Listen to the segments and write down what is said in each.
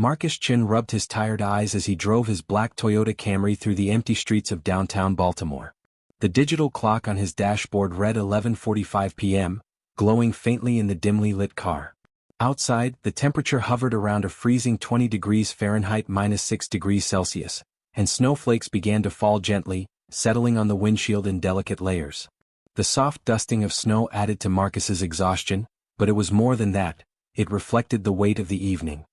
Marcus Chin rubbed his tired eyes as he drove his black Toyota Camry through the empty streets of downtown Baltimore. The digital clock on his dashboard read 11:45 p.m., glowing faintly in the dimly lit car. Outside, the temperature hovered around a freezing 20 degrees Fahrenheit -6 degrees Celsius, and snowflakes began to fall gently, settling on the windshield in delicate layers. The soft dusting of snow added to Marcus's exhaustion, but it was more than that. It reflected the weight of the evening.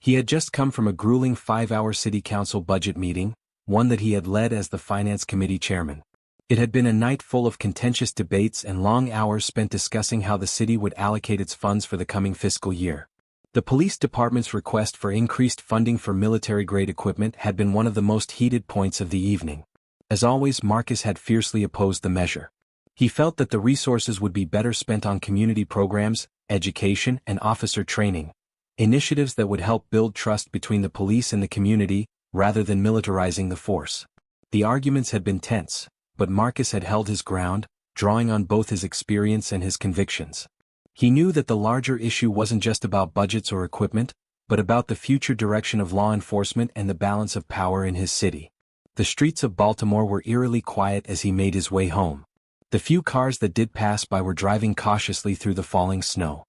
He had just come from a grueling 5-hour city council budget meeting, one that he had led as the finance committee chairman. It had been a night full of contentious debates and long hours spent discussing how the city would allocate its funds for the coming fiscal year. The police department's request for increased funding for military-grade equipment had been one of the most heated points of the evening. As always, Marcus had fiercely opposed the measure. He felt that the resources would be better spent on community programs, education, and officer training, initiatives that would help build trust between the police and the community, rather than militarizing the force. The arguments had been tense, but Marcus had held his ground, drawing on both his experience and his convictions. He knew that the larger issue wasn't just about budgets or equipment, but about the future direction of law enforcement and the balance of power in his city. The streets of Baltimore were eerily quiet as he made his way home. The few cars that did pass by were driving cautiously through the falling snow.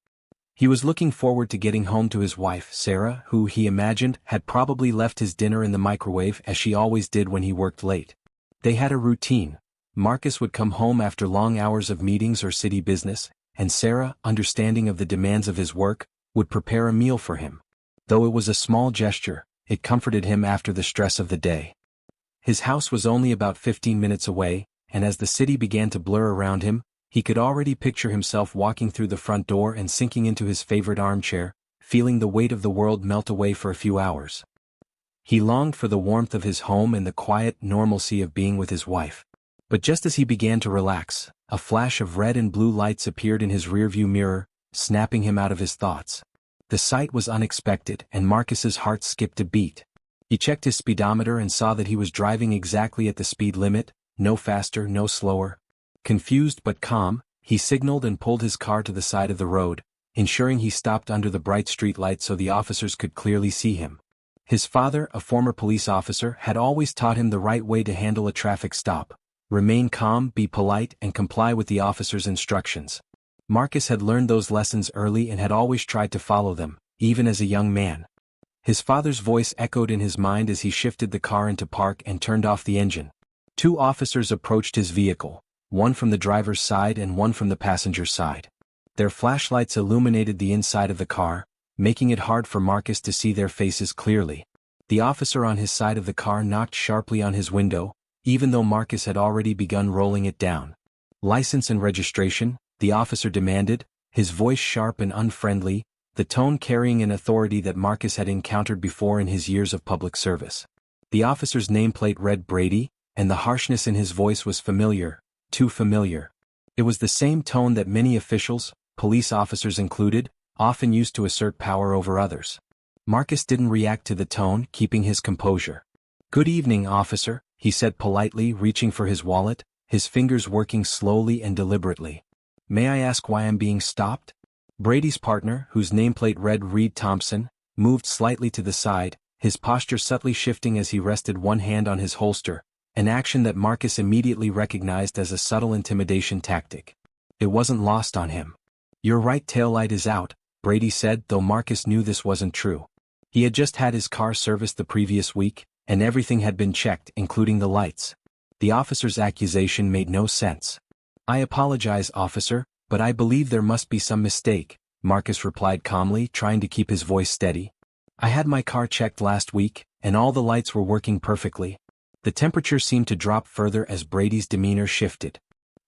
He was looking forward to getting home to his wife, Sarah, who, he imagined, had probably left his dinner in the microwave as she always did when he worked late. They had a routine. Marcus would come home after long hours of meetings or city business, and Sarah, understanding of the demands of his work, would prepare a meal for him. Though it was a small gesture, it comforted him after the stress of the day. His house was only about 15 minutes away, and as the city began to blur around him, he could already picture himself walking through the front door and sinking into his favorite armchair, feeling the weight of the world melt away for a few hours. He longed for the warmth of his home and the quiet normalcy of being with his wife. But just as he began to relax, a flash of red and blue lights appeared in his rearview mirror, snapping him out of his thoughts. The sight was unexpected, and Marcus's heart skipped a beat. He checked his speedometer and saw that he was driving exactly at the speed limit, no faster, no slower. Confused but calm, he signaled and pulled his car to the side of the road, ensuring he stopped under the bright street light so the officers could clearly see him. His father, a former police officer, had always taught him the right way to handle a traffic stop: remain calm, be polite, and comply with the officer's instructions. Marcus had learned those lessons early and had always tried to follow them, even as a young man. His father's voice echoed in his mind as he shifted the car into park and turned off the engine. 2 officers approached his vehicle, one from the driver's side and one from the passenger's side. Their flashlights illuminated the inside of the car, making it hard for Marcus to see their faces clearly. The officer on his side of the car knocked sharply on his window, even though Marcus had already begun rolling it down. "License and registration," the officer demanded, his voice sharp and unfriendly, the tone carrying an authority that Marcus had encountered before in his years of public service. The officer's nameplate read Brady, and the harshness in his voice was familiar. Too familiar. It was the same tone that many officials, police officers included, often used to assert power over others. Marcus didn't react to the tone, keeping his composure. "Good evening, officer," he said politely, reaching for his wallet, his fingers working slowly and deliberately. "May I ask why I'm being stopped?" Brady's partner, whose nameplate read Reed Thompson, moved slightly to the side, his posture subtly shifting as he rested one hand on his holster, an action that Marcus immediately recognized as a subtle intimidation tactic. It wasn't lost on him. "Your right taillight is out," Brady said, though Marcus knew this wasn't true. He had just had his car serviced the previous week, and everything had been checked, including the lights. The officer's accusation made no sense. "I apologize, officer, but I believe there must be some mistake," Marcus replied calmly, trying to keep his voice steady. "I had my car checked last week, and all the lights were working perfectly." The temperature seemed to drop further as Brady's demeanor shifted.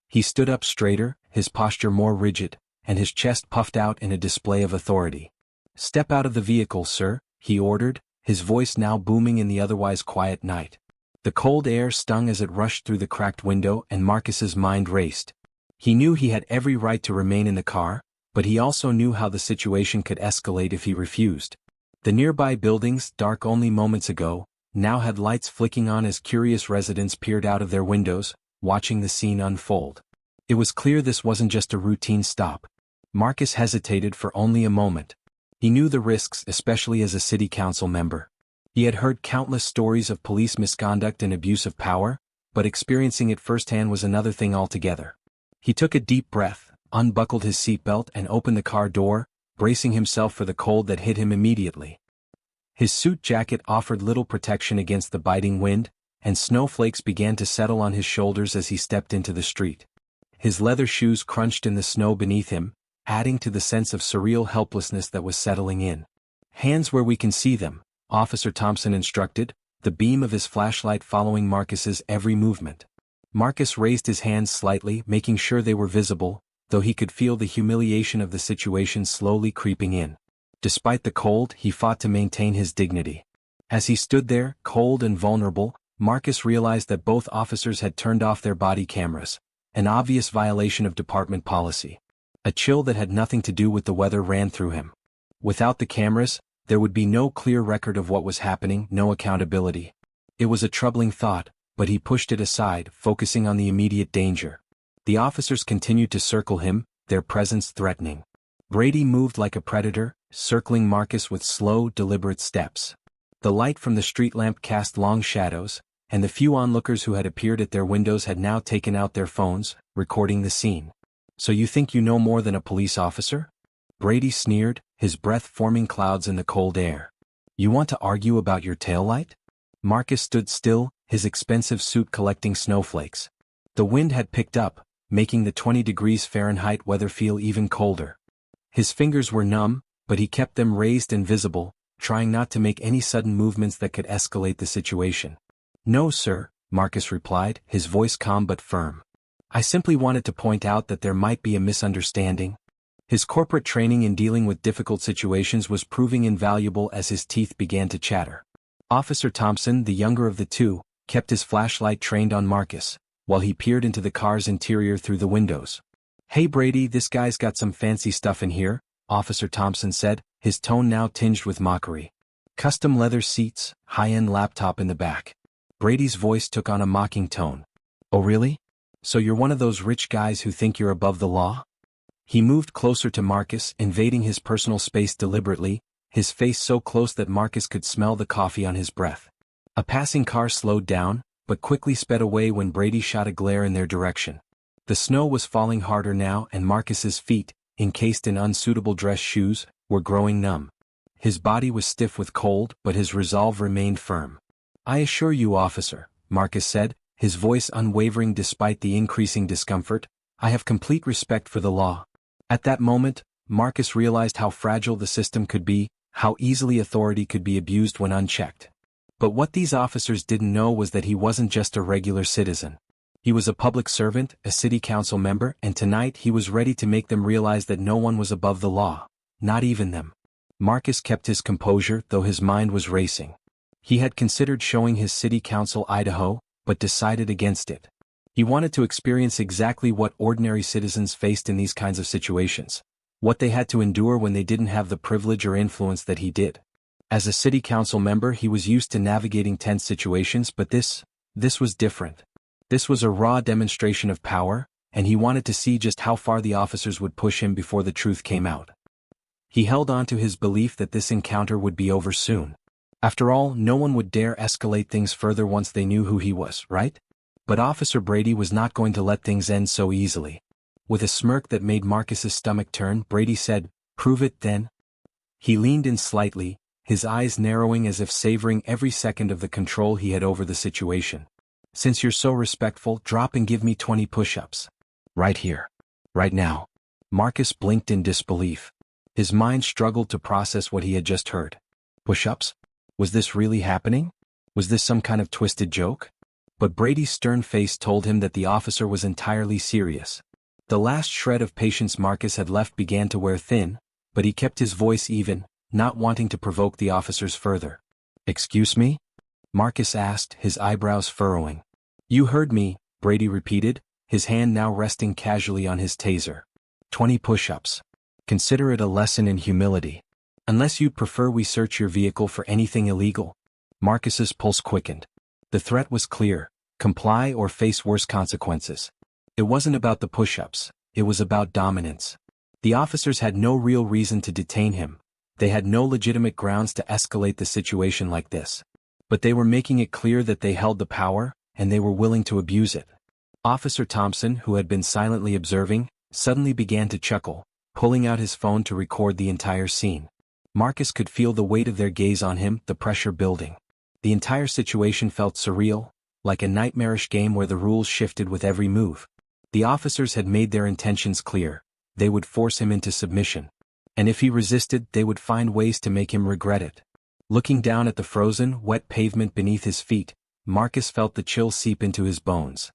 He stood up straighter, his posture more rigid, and his chest puffed out in a display of authority. "Step out of the vehicle, sir," he ordered, his voice now booming in the otherwise quiet night. The cold air stung as it rushed through the cracked window, and Marcus's mind raced. He knew he had every right to remain in the car, but he also knew how the situation could escalate if he refused. The nearby buildings, dark only moments ago, now had lights flicking on as curious residents peered out of their windows, watching the scene unfold. It was clear this wasn't just a routine stop. Marcus hesitated for only a moment. He knew the risks, especially as a city council member. He had heard countless stories of police misconduct and abuse of power, but experiencing it firsthand was another thing altogether. He took a deep breath, unbuckled his seatbelt and opened the car door, bracing himself for the cold that hit him immediately. His suit jacket offered little protection against the biting wind, and snowflakes began to settle on his shoulders as he stepped into the street. His leather shoes crunched in the snow beneath him, adding to the sense of surreal helplessness that was settling in. "Hands where we can see them," Officer Thompson instructed, the beam of his flashlight following Marcus's every movement. Marcus raised his hands slightly, making sure they were visible, though he could feel the humiliation of the situation slowly creeping in. Despite the cold, he fought to maintain his dignity. As he stood there, cold and vulnerable, Marcus realized that both officers had turned off their body cameras, an obvious violation of department policy. A chill that had nothing to do with the weather ran through him. Without the cameras, there would be no clear record of what was happening, no accountability. It was a troubling thought, but he pushed it aside, focusing on the immediate danger. The officers continued to circle him, their presence threatening. Brady moved like a predator, circling Marcus with slow, deliberate steps. The light from the street lamp cast long shadows, and the few onlookers who had appeared at their windows had now taken out their phones, recording the scene. "So you think you know more than a police officer?" Brady sneered, his breath forming clouds in the cold air. "You want to argue about your taillight?" Marcus stood still, his expensive suit collecting snowflakes. The wind had picked up, making the 20 degrees Fahrenheit weather feel even colder. His fingers were numb, but he kept them raised and visible, trying not to make any sudden movements that could escalate the situation. "No, sir," Marcus replied, his voice calm but firm. "I simply wanted to point out that there might be a misunderstanding." His corporate training in dealing with difficult situations was proving invaluable as his teeth began to chatter. Officer Thompson, the younger of the two, kept his flashlight trained on Marcus, while he peered into the car's interior through the windows. "Hey Brady, this guy's got some fancy stuff in here," Officer Thompson said, his tone now tinged with mockery. "Custom leather seats, high-end laptop in the back." Brady's voice took on a mocking tone. "Oh really? So you're one of those rich guys who think you're above the law?" He moved closer to Marcus, invading his personal space deliberately, his face so close that Marcus could smell the coffee on his breath. A passing car slowed down, but quickly sped away when Brady shot a glare in their direction. The snow was falling harder now, and Marcus's feet, encased in unsuitable dress shoes, were growing numb. His body was stiff with cold, but his resolve remained firm. "I assure you, officer," Marcus said, his voice unwavering despite the increasing discomfort, "I have complete respect for the law." At that moment, Marcus realized how fragile the system could be, how easily authority could be abused when unchecked. But what these officers didn't know was that he wasn't just a regular citizen. He was a public servant, a city council member, and tonight he was ready to make them realize that no one was above the law, not even them. Marcus kept his composure, though his mind was racing. He had considered showing his city council Idaho, but decided against it. He wanted to experience exactly what ordinary citizens faced in these kinds of situations, what they had to endure when they didn't have the privilege or influence that he did. As a city council member, he was used to navigating tense situations, but this was different. This was a raw demonstration of power, and he wanted to see just how far the officers would push him before the truth came out. He held on to his belief that this encounter would be over soon. After all, no one would dare escalate things further once they knew who he was, right? But Officer Brady was not going to let things end so easily. With a smirk that made Marcus's stomach turn, Brady said, "Prove it then." He leaned in slightly, his eyes narrowing as if savoring every second of the control he had over the situation. "Since you're so respectful, drop and give me 20 push-ups. Right here. Right now." Marcus blinked in disbelief. His mind struggled to process what he had just heard. Push-ups? Was this really happening? Was this some kind of twisted joke? But Brady's stern face told him that the officer was entirely serious. The last shred of patience Marcus had left began to wear thin, but he kept his voice even, not wanting to provoke the officers further. "Excuse me?" Marcus asked, his eyebrows furrowing. "You heard me," Brady repeated, his hand now resting casually on his taser. 20 push-ups. Consider it a lesson in humility. Unless you'd prefer we search your vehicle for anything illegal." Marcus's pulse quickened. The threat was clear: comply or face worse consequences. It wasn't about the push-ups, it was about dominance. The officers had no real reason to detain him, They had no legitimate grounds to escalate the situation like this. But they were making it clear that they held the power, and they were willing to abuse it. Officer Thompson, who had been silently observing, suddenly began to chuckle, pulling out his phone to record the entire scene. Marcus could feel the weight of their gaze on him, the pressure building. The entire situation felt surreal, like a nightmarish game where the rules shifted with every move. The officers had made their intentions clear. They would force him into submission. And if he resisted, they would find ways to make him regret it. Looking down at the frozen, wet pavement beneath his feet, Marcus felt the chill seep into his bones.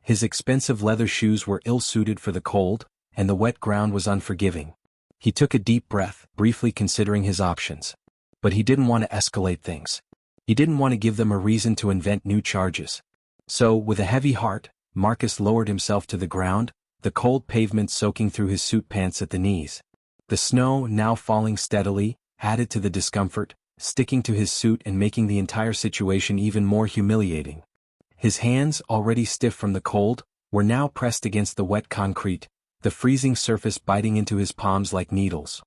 His expensive leather shoes were ill-suited for the cold, and the wet ground was unforgiving. He took a deep breath, briefly considering his options. But he didn't want to escalate things. He didn't want to give them a reason to invent new charges. So, with a heavy heart, Marcus lowered himself to the ground, the cold pavement soaking through his suit pants at the knees. The snow, now falling steadily, added to the discomfort, sticking to his suit and making the entire situation even more humiliating. His hands, already stiff from the cold, were now pressed against the wet concrete, the freezing surface biting into his palms like needles.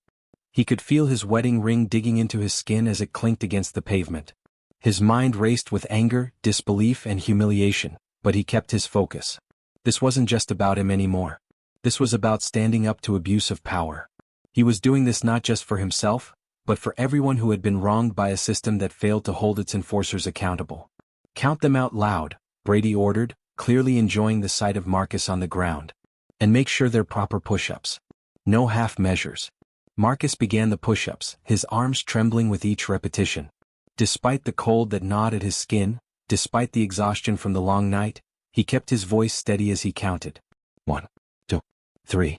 He could feel his wedding ring digging into his skin as it clinked against the pavement. His mind raced with anger, disbelief, and humiliation, but he kept his focus. This wasn't just about him anymore. This was about standing up to abuse of power. He was doing this not just for himself, but for everyone who had been wronged by a system that failed to hold its enforcers accountable. "Count them out loud," Brady ordered, clearly enjoying the sight of Marcus on the ground. "And make sure they're proper push-ups. No half measures." Marcus began the push-ups, his arms trembling with each repetition. Despite the cold that gnawed at his skin, despite the exhaustion from the long night, he kept his voice steady as he counted. 1, 2, 3.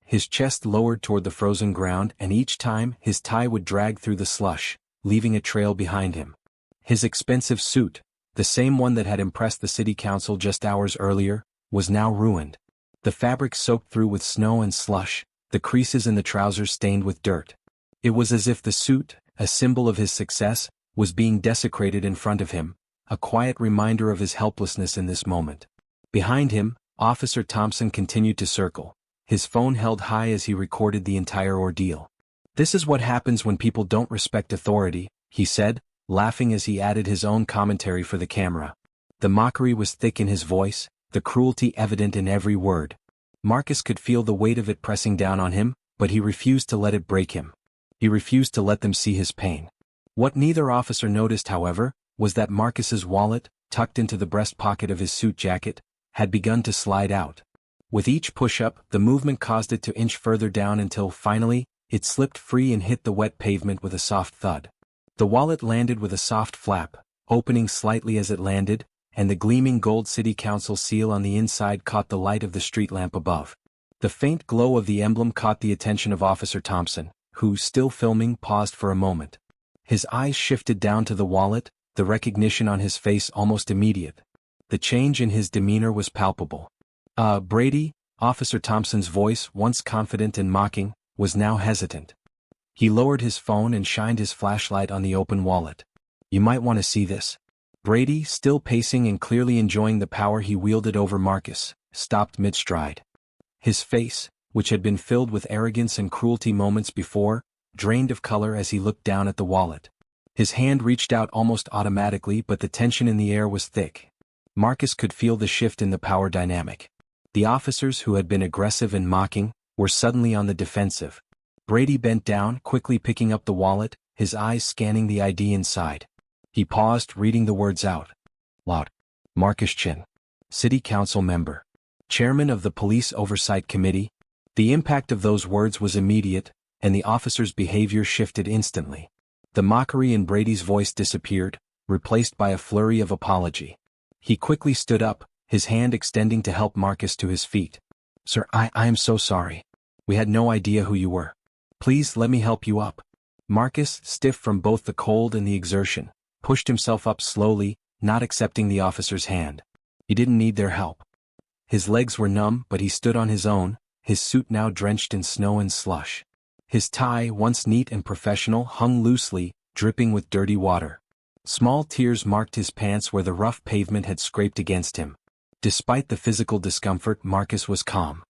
His chest lowered toward the frozen ground, and each time his tie would drag through the slush, leaving a trail behind him. His expensive suit, the same one that had impressed the city council just hours earlier, was now ruined. The fabric soaked through with snow and slush, the creases in the trousers stained with dirt. It was as if the suit, a symbol of his success, was being desecrated in front of him, a quiet reminder of his helplessness in this moment. Behind him, Officer Thompson continued to circle, his phone held high as he recorded the entire ordeal. "This is what happens when people don't respect authority," he said, laughing as he added his own commentary for the camera. The mockery was thick in his voice, the cruelty evident in every word. Marcus could feel the weight of it pressing down on him, but he refused to let it break him. He refused to let them see his pain. What neither officer noticed, however, was that Marcus's wallet, tucked into the breast pocket of his suit jacket, had begun to slide out. With each push-up, the movement caused it to inch further down until, finally, it slipped free and hit the wet pavement with a soft thud. The wallet landed with a soft flap, opening slightly as it landed, and the gleaming gold city council seal on the inside caught the light of the street lamp above. The faint glow of the emblem caught the attention of Officer Thompson, who, still filming, paused for a moment. His eyes shifted down to the wallet, the recognition on his face almost immediate. The change in his demeanor was palpable. Brady," Officer Thompson's voice, once confident and mocking, was now hesitant. He lowered his phone and shined his flashlight on the open wallet. "You might want to see this." Brady, still pacing and clearly enjoying the power he wielded over Marcus, stopped mid-stride. His face, which had been filled with arrogance and cruelty moments before, drained of color as he looked down at the wallet. His hand reached out almost automatically, but the tension in the air was thick. Marcus could feel the shift in the power dynamic. The officers who had been aggressive and mocking were suddenly on the defensive. Brady bent down, quickly picking up the wallet, his eyes scanning the ID inside. He paused, reading the words out loud. "Marcus Chin, City Council Member, Chairman of the Police Oversight Committee." The impact of those words was immediate, and the officer's behavior shifted instantly. The mockery in Brady's voice disappeared, replaced by a flurry of apology. He quickly stood up, his hand extending to help Marcus to his feet. "Sir, I am so sorry. We had no idea who you were. Please let me help you up." Marcus, stiff from both the cold and the exertion, pushed himself up slowly, not accepting the officer's hand. He didn't need their help. His legs were numb, but he stood on his own, his suit now drenched in snow and slush. His tie, once neat and professional, hung loosely, dripping with dirty water. Small tears marked his pants where the rough pavement had scraped against him. Despite the physical discomfort, Marcus was calm.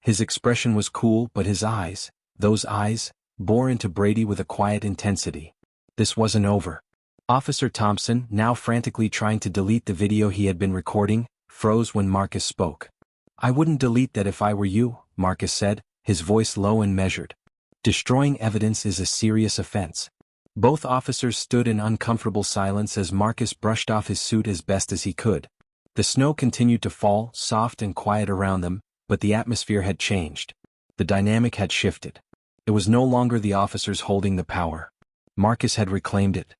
His expression was cool, but his eyes, those eyes, bore into Brady with a quiet intensity. This wasn't over. Officer Thompson, now frantically trying to delete the video he had been recording, froze when Marcus spoke. "I wouldn't delete that if I were you," Marcus said, his voice low and measured. "Destroying evidence is a serious offense." Both officers stood in uncomfortable silence as Marcus brushed off his suit as best as he could. The snow continued to fall, soft and quiet around them, but the atmosphere had changed. The dynamic had shifted. It was no longer the officers holding the power. Marcus had reclaimed it.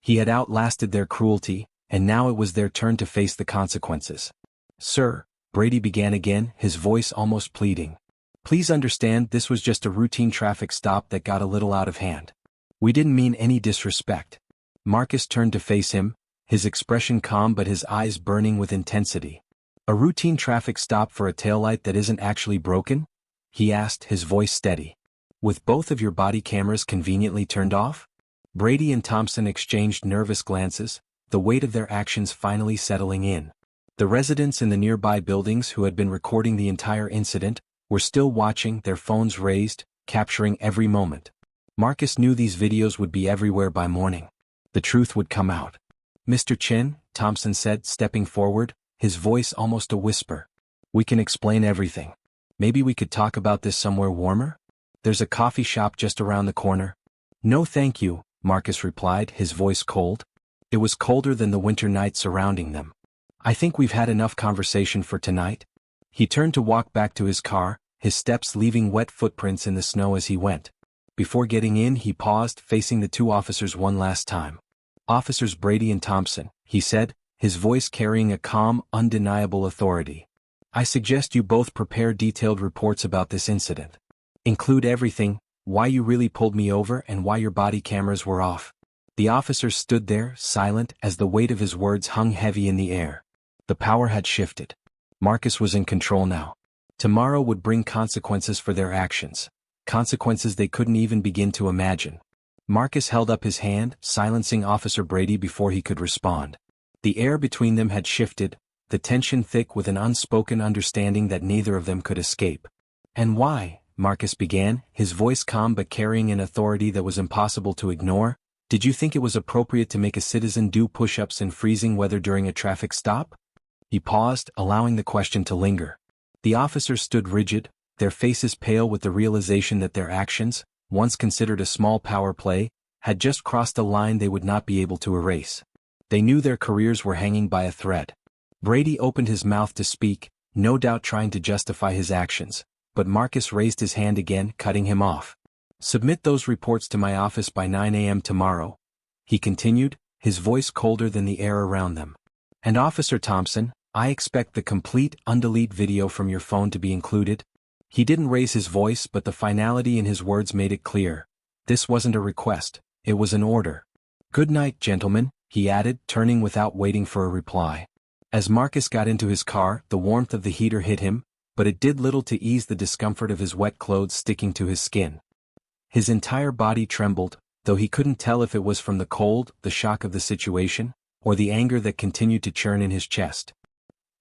He had outlasted their cruelty, and now it was their turn to face the consequences. "Sir," Brady began again, his voice almost pleading. "Please understand this was just a routine traffic stop that got a little out of hand. We didn't mean any disrespect." Marcus turned to face him, his expression calm but his eyes burning with intensity. "A routine traffic stop for a taillight that isn't actually broken?" he asked, his voice steady. "With both of your body cameras conveniently turned off?" Brady and Thompson exchanged nervous glances, the weight of their actions finally settling in. The residents in the nearby buildings who had been recording the entire incident were still watching, their phones raised, capturing every moment. Marcus knew these videos would be everywhere by morning. The truth would come out. "Mr. Chin," Thompson said, stepping forward, his voice almost a whisper. "We can explain everything. Maybe we could talk about this somewhere warmer? There's a coffee shop just around the corner." "No thank you," Marcus replied, his voice cold. It was colder than the winter night surrounding them. "I think we've had enough conversation for tonight." He turned to walk back to his car, his steps leaving wet footprints in the snow as he went. Before getting in, he paused, facing the two officers one last time. "Officers Brady and Thompson," he said, his voice carrying a calm, undeniable authority. "I suggest you both prepare detailed reports about this incident. Include everything, why you really pulled me over and why your body cameras were off." The officers stood there, silent, as the weight of his words hung heavy in the air. The power had shifted. Marcus was in control now. Tomorrow would bring consequences for their actions. Consequences they couldn't even begin to imagine. Marcus held up his hand, silencing Officer Brady before he could respond. The air between them had shifted, the tension thick with an unspoken understanding that neither of them could escape. "And why?" Marcus began, his voice calm but carrying an authority that was impossible to ignore. "Did you think it was appropriate to make a citizen do push-ups in freezing weather during a traffic stop?" He paused, allowing the question to linger. The officers stood rigid, their faces pale with the realization that their actions, once considered a small power play, had just crossed a line they would not be able to erase. They knew their careers were hanging by a thread. Brady opened his mouth to speak, no doubt trying to justify his actions, but Marcus raised his hand again, cutting him off. "Submit those reports to my office by 9 a.m. tomorrow," he continued, his voice colder than the air around them. "And Officer Thompson, I expect the complete, undelete video from your phone to be included." He didn't raise his voice, but the finality in his words made it clear. This wasn't a request, it was an order. "Good night, gentlemen," he added, turning without waiting for a reply. As Marcus got into his car, the warmth of the heater hit him, but it did little to ease the discomfort of his wet clothes sticking to his skin. His entire body trembled, though he couldn't tell if it was from the cold, the shock of the situation, or the anger that continued to churn in his chest.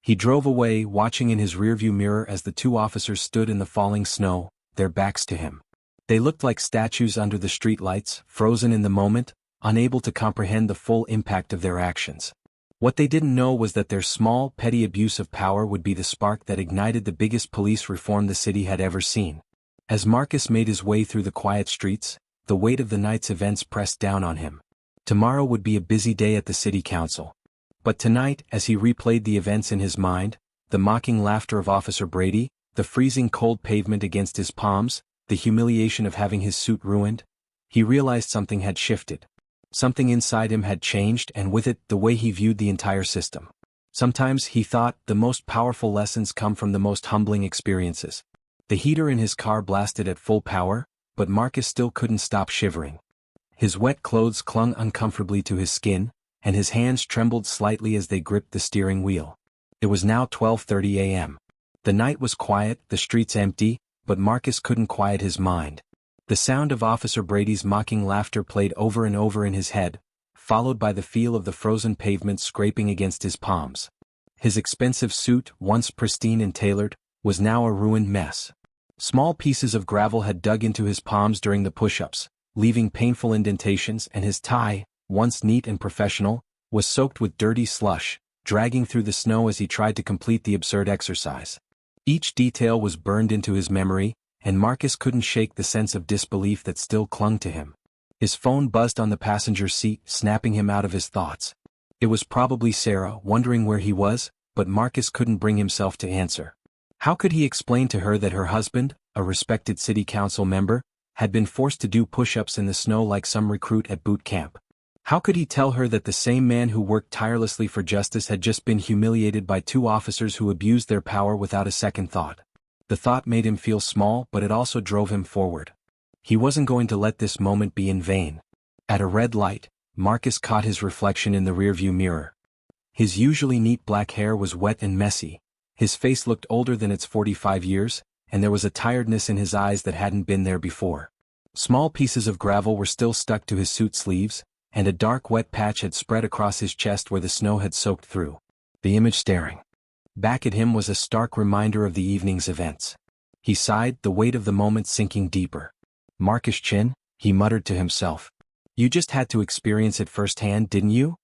He drove away, watching in his rearview mirror as the two officers stood in the falling snow, their backs to him. They looked like statues under the streetlights, frozen in the moment, unable to comprehend the full impact of their actions. What they didn't know was that their small, petty abuse of power would be the spark that ignited the biggest police reform the city had ever seen. As Marcus made his way through the quiet streets, the weight of the night's events pressed down on him. Tomorrow would be a busy day at the city council. But tonight, as he replayed the events in his mind, the mocking laughter of Officer Brady, the freezing cold pavement against his palms, the humiliation of having his suit ruined, he realized something had shifted. Something inside him had changed, and with it, the way he viewed the entire system. Sometimes, he thought, the most powerful lessons come from the most humbling experiences. The heater in his car blasted at full power, but Marcus still couldn't stop shivering. His wet clothes clung uncomfortably to his skin, and his hands trembled slightly as they gripped the steering wheel. It was now 12:30 a.m. The night was quiet, the streets empty, but Marcus couldn't quiet his mind. The sound of Officer Brady's mocking laughter played over and over in his head, followed by the feel of the frozen pavement scraping against his palms. His expensive suit, once pristine and tailored, was now a ruined mess. Small pieces of gravel had dug into his palms during the push-ups, leaving painful indentations, and his tie, once neat and professional, was soaked with dirty slush, dragging through the snow as he tried to complete the absurd exercise. Each detail was burned into his memory, and Marcus couldn't shake the sense of disbelief that still clung to him. His phone buzzed on the passenger seat, snapping him out of his thoughts. It was probably Sarah, wondering where he was, but Marcus couldn't bring himself to answer. How could he explain to her that her husband, a respected city council member, had been forced to do push-ups in the snow like some recruit at boot camp? How could he tell her that the same man who worked tirelessly for justice had just been humiliated by two officers who abused their power without a second thought? The thought made him feel small, but it also drove him forward. He wasn't going to let this moment be in vain. At a red light, Marcus caught his reflection in the rearview mirror. His usually neat black hair was wet and messy. His face looked older than its 45 years, and there was a tiredness in his eyes that hadn't been there before. Small pieces of gravel were still stuck to his suit sleeves, and a dark wet patch had spread across his chest where the snow had soaked through. The image staring back at him was a stark reminder of the evening's events. He sighed, the weight of the moment sinking deeper. Marcus Chin, he muttered to himself. You just had to experience it firsthand, didn't you?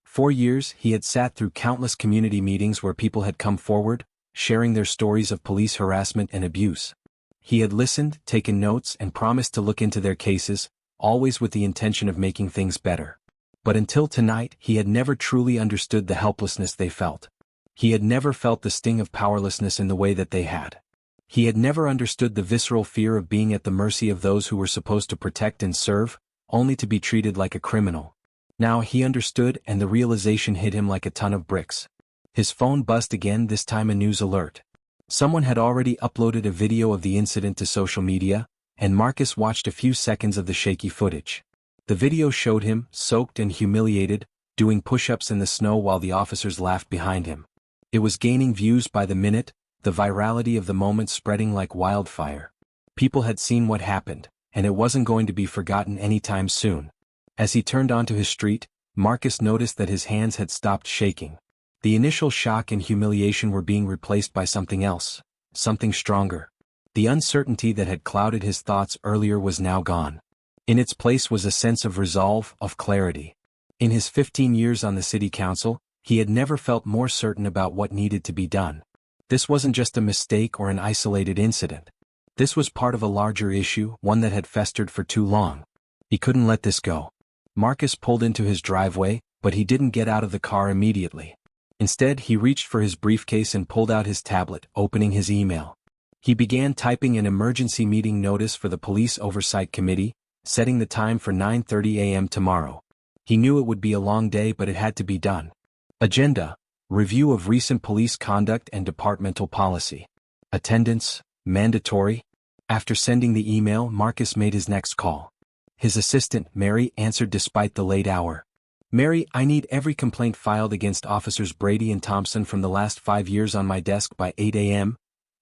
For years, he had sat through countless community meetings where people had come forward, sharing their stories of police harassment and abuse. He had listened, taken notes, and promised to look into their cases, always with the intention of making things better. But until tonight, he had never truly understood the helplessness they felt. He had never felt the sting of powerlessness in the way that they had. He had never understood the visceral fear of being at the mercy of those who were supposed to protect and serve, only to be treated like a criminal. Now he understood, and the realization hit him like a ton of bricks. His phone buzzed again, this time a news alert. Someone had already uploaded a video of the incident to social media, and Marcus watched a few seconds of the shaky footage. The video showed him, soaked and humiliated, doing push-ups in the snow while the officers laughed behind him. It was gaining views by the minute, the virality of the moment spreading like wildfire. People had seen what happened, and it wasn't going to be forgotten anytime soon. As he turned onto his street, Marcus noticed that his hands had stopped shaking. The initial shock and humiliation were being replaced by something else, something stronger. The uncertainty that had clouded his thoughts earlier was now gone. In its place was a sense of resolve, of clarity. In his 15 years on the city council, he had never felt more certain about what needed to be done. This wasn't just a mistake or an isolated incident. This was part of a larger issue, one that had festered for too long. He couldn't let this go. Marcus pulled into his driveway, but he didn't get out of the car immediately. Instead, he reached for his briefcase and pulled out his tablet, opening his email. He began typing an emergency meeting notice for the Police Oversight Committee, setting the time for 9:30 a.m. tomorrow. He knew it would be a long day, but it had to be done. Agenda: review of recent police conduct and departmental policy. Attendance: mandatory. After sending the email, Marcus made his next call. His assistant, Mary, answered despite the late hour. Mary, I need every complaint filed against Officers Brady and Thompson from the last 5 years on my desk by 8 a.m.,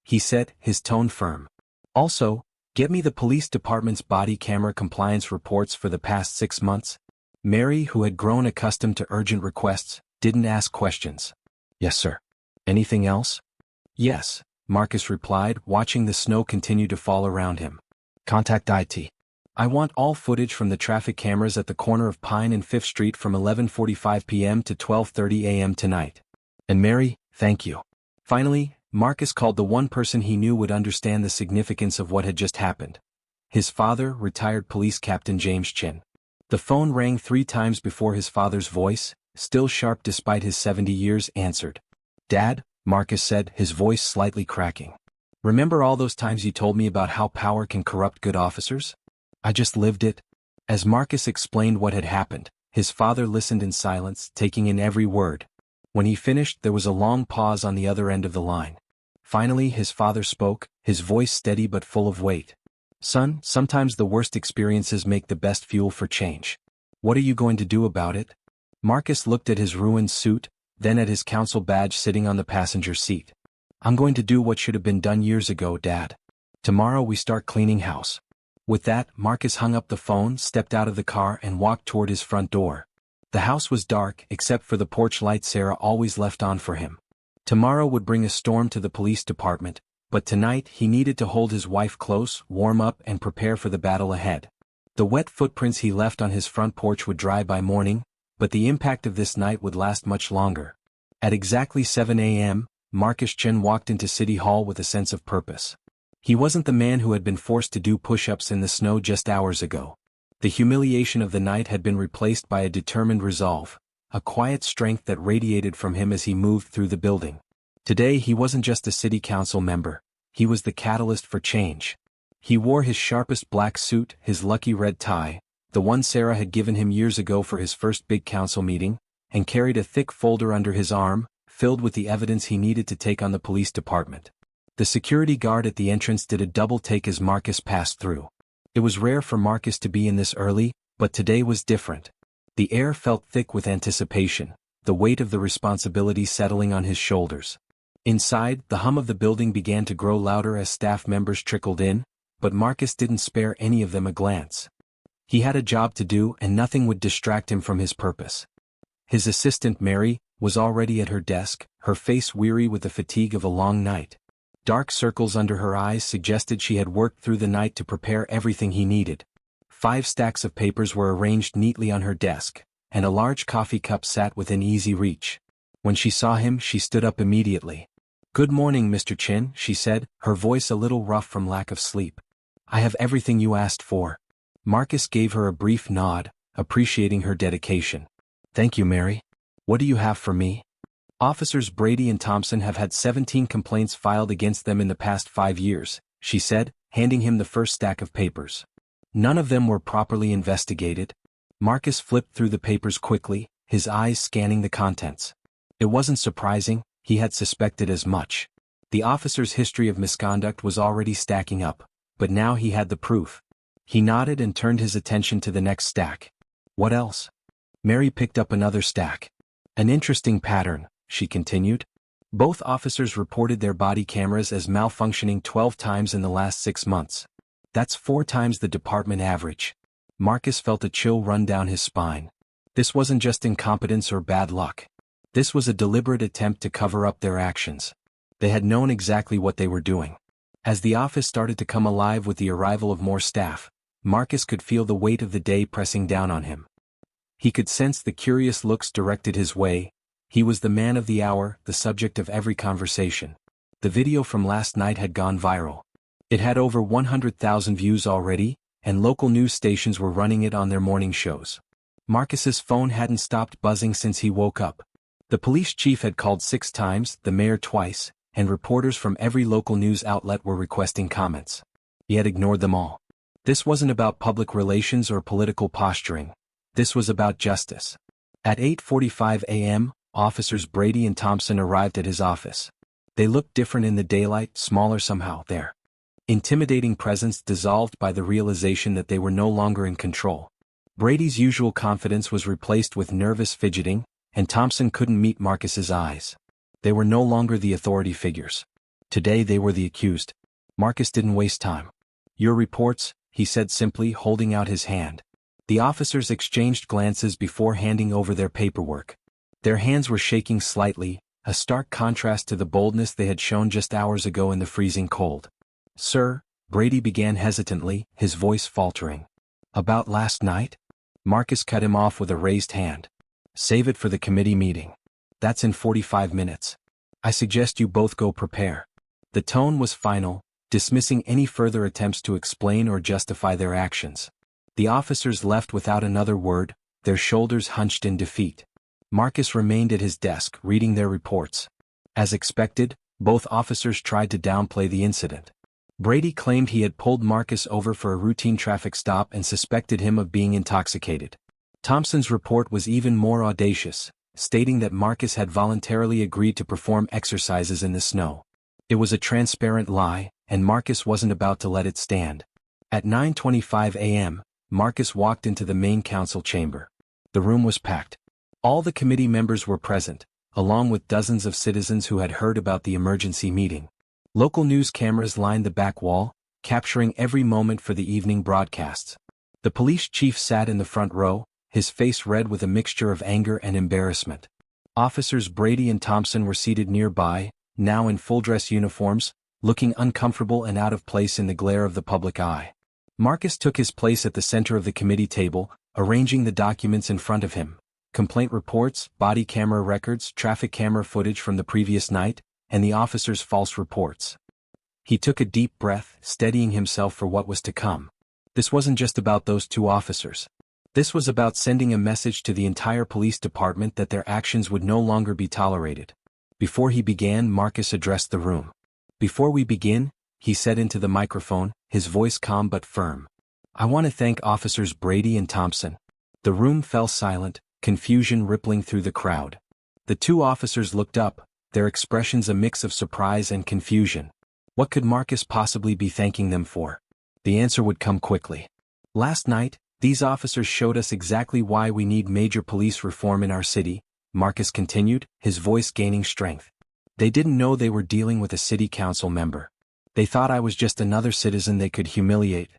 he said, his tone firm. Also, get me the police department's body camera compliance reports for the past 6 months. Mary, who had grown accustomed to urgent requests, didn't ask questions. Yes, sir. Anything else? Yes, Marcus replied, watching the snow continue to fall around him. Contact IT. I want all footage from the traffic cameras at the corner of Pine and 5th Street from 11:45 p.m. to 12:30 a.m. tonight. And Mary, thank you. Finally, Marcus called the one person he knew would understand the significance of what had just happened. His father, retired police captain James Chin. The phone rang 3 times before his father's voice, still sharp despite his 70 years, answered. Dad, Marcus said, his voice slightly cracking. Remember all those times you told me about how power can corrupt good officers? I just lived it. As Marcus explained what had happened, his father listened in silence, taking in every word. When he finished, there was a long pause on the other end of the line. Finally, his father spoke, his voice steady but full of weight. Son, sometimes the worst experiences make the best fuel for change. What are you going to do about it? Marcus looked at his ruined suit, then at his council badge sitting on the passenger seat. I'm going to do what should have been done years ago, Dad. Tomorrow we start cleaning house. With that, Marcus hung up the phone, stepped out of the car, and walked toward his front door. The house was dark, except for the porch light Sarah always left on for him. Tomorrow would bring a storm to the police department, but tonight he needed to hold his wife close, warm up and prepare for the battle ahead. The wet footprints he left on his front porch would dry by morning, but the impact of this night would last much longer. At exactly 7 a.m., Marcus Chen walked into City Hall with a sense of purpose. He wasn't the man who had been forced to do push-ups in the snow just hours ago. The humiliation of the night had been replaced by a determined resolve, a quiet strength that radiated from him as he moved through the building. Today he wasn't just a city council member, he was the catalyst for change. He wore his sharpest black suit, his lucky red tie, the one Sarah had given him years ago for his first big council meeting, and carried a thick folder under his arm, filled with the evidence he needed to take on the police department. The security guard at the entrance did a double take as Marcus passed through. It was rare for Marcus to be in this early, but today was different. The air felt thick with anticipation, the weight of the responsibility settling on his shoulders. Inside, the hum of the building began to grow louder as staff members trickled in, but Marcus didn't spare any of them a glance. He had a job to do and nothing would distract him from his purpose. His assistant Mary was already at her desk, her face weary with the fatigue of a long night. Dark circles under her eyes suggested she had worked through the night to prepare everything he needed. 5 stacks of papers were arranged neatly on her desk, and a large coffee cup sat within easy reach. When she saw him, she stood up immediately. "Good morning, Mr. Chin," she said, her voice a little rough from lack of sleep. "I have everything you asked for." Marcus gave her a brief nod, appreciating her dedication. "Thank you, Mary. What do you have for me?" "Officers Brady and Thompson have had 17 complaints filed against them in the past 5 years, she said, handing him the first stack of papers. None of them were properly investigated. Marcus flipped through the papers quickly, his eyes scanning the contents. It wasn't surprising, he had suspected as much. The officer's history of misconduct was already stacking up, but now he had the proof. He nodded and turned his attention to the next stack. "What else?" Mary picked up another stack. "An interesting pattern," she continued. "Both officers reported their body cameras as malfunctioning 12 times in the last 6 months. That's 4 times the department average." Marcus felt a chill run down his spine. This wasn't just incompetence or bad luck. This was a deliberate attempt to cover up their actions. They had known exactly what they were doing. As the office started to come alive with the arrival of more staff, Marcus could feel the weight of the day pressing down on him. He could sense the curious looks directed his way. He was the man of the hour, the subject of every conversation. The video from last night had gone viral. It had over 100,000 views already, and local news stations were running it on their morning shows. Marcus's phone hadn't stopped buzzing since he woke up. The police chief had called 6 times, the mayor twice, and reporters from every local news outlet were requesting comments. He had ignored them all. This wasn't about public relations or political posturing. This was about justice. At 8:45 a.m., officers Brady and Thompson arrived at his office. They looked different in the daylight, smaller somehow, their intimidating presence dissolved by the realization that they were no longer in control. Brady's usual confidence was replaced with nervous fidgeting, and Thompson couldn't meet Marcus's eyes. They were no longer the authority figures. Today they were the accused. Marcus didn't waste time. "Your reports," he said simply, holding out his hand. The officers exchanged glances before handing over their paperwork. Their hands were shaking slightly, a stark contrast to the boldness they had shown just hours ago in the freezing cold. "Sir," Brady began hesitantly, his voice faltering. "About last night?" Marcus cut him off with a raised hand. "Save it for the committee meeting. That's in 45 minutes. I suggest you both go prepare." The tone was final, dismissing any further attempts to explain or justify their actions. The officers left without another word, their shoulders hunched in defeat. Marcus remained at his desk, reading their reports. As expected, both officers tried to downplay the incident. Brady claimed he had pulled Marcus over for a routine traffic stop and suspected him of being intoxicated. Thompson's report was even more audacious, stating that Marcus had voluntarily agreed to perform exercises in the snow. It was a transparent lie, and Marcus wasn't about to let it stand. At 9:25 a.m., Marcus walked into the main council chamber. The room was packed. All the committee members were present, along with dozens of citizens who had heard about the emergency meeting. Local news cameras lined the back wall, capturing every moment for the evening broadcasts. The police chief sat in the front row, his face red with a mixture of anger and embarrassment. Officers Brady and Thompson were seated nearby, now in full-dress uniforms, looking uncomfortable and out of place in the glare of the public eye. Marcus took his place at the center of the committee table, arranging the documents in front of him: complaint reports, body camera records, traffic camera footage from the previous night, and the officer's false reports. He took a deep breath, steadying himself for what was to come. This wasn't just about those two officers. This was about sending a message to the entire police department that their actions would no longer be tolerated. Before he began, Marcus addressed the room. "Before we begin," he said into the microphone, his voice calm but firm, "I want to thank Officers Brady and Thompson." The room fell silent, confusion rippling through the crowd. The two officers looked up, their expressions a mix of surprise and confusion. What could Marcus possibly be thanking them for? The answer would come quickly. "Last night, these officers showed us exactly why we need major police reform in our city," Marcus continued, his voice gaining strength. "They didn't know they were dealing with a city council member. They thought I was just another citizen they could humiliate.